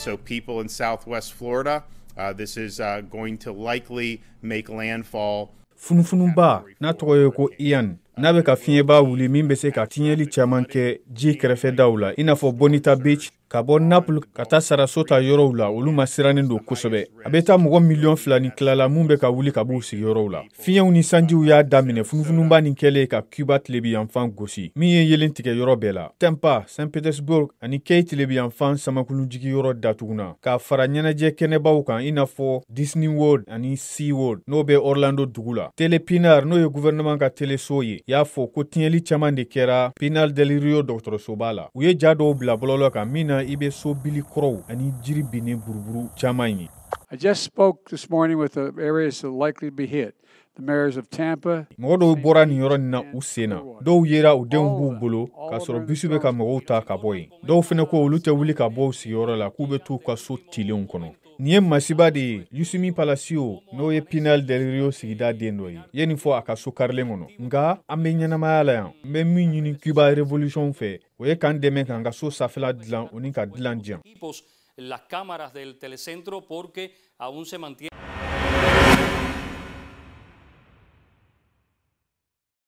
So people in Southwest Florida, this is going to likely make landfall. Funuba n'a tɔgɔ ye ko Ian n'a bɛ ka fiɲɛba wuli min bɛ se ka tiɲɛli caman kɛ ji kɛrɛfɛ daw la i n'a fɔ Bonita Beach ka bɔ Naples ka taa Sarasota yɔrɔw la olu ma sirannen don kosɛbɛ a bɛ taa mɔgɔ miliyɔn 2 ni tilala mun bɛ ka wuli ka b'u sigiyɔrɔw la fiɲɛw ni sanjiw y'a daminɛ funufununba nin kɛlen ka Cuba tilebiyanfan gosi min ye yelen tigɛ yɔrɔ bɛɛ la Tampa, St PETERSBURG ani Key tilebiyanfan samakulu jigiyɔrɔ datuguna ka fara ɲɛnajɛ kɛnɛbaw kan i n'a fɔ Disney World ani Sea World n'o bɛ Orlando dugu la Tele Pinar n'o ye gouvernement ka teleso ye y'a fɔ ko tiɲɛli caman de kɛra Pinal del Rio dɔgɔtɔrɔsoba la u ye ja dɔw bila bɔlɔlɔ kan min na i bɛ so bili kɔrɔw ani jiri binnen buruburu caman ye. I just spoke this morning with the areas that are likely to be hit. The mayors of Tampa. Mɔgɔ dɔw bɔra nin yɔrɔ nin na u sen na dɔw yera u denw b'u bolo k'a sɔrɔ bisu bɛ ka mɔgɔw ta ka bɔ yen dɔw fɛnɛ ko olu tɛ wuli ka bɔ u sigiyɔrɔ la k'u bɛ t'u ka so tilenw kɔnɔ nin ye masiba de ye Yusumi Palacio n'o ye Pinal del Rio sigida den dɔ ye ye nin fɔ a ka so karilen kɔnɔ nka an bɛ ɲɛnamaya la yan n bɛ min ɲini Cuba Revolution fɛ o ye k'an dɛmɛ k'an ka so safela dilan o ni ka dilan diyan. Las cámaras del telecentro porque aún se mantiene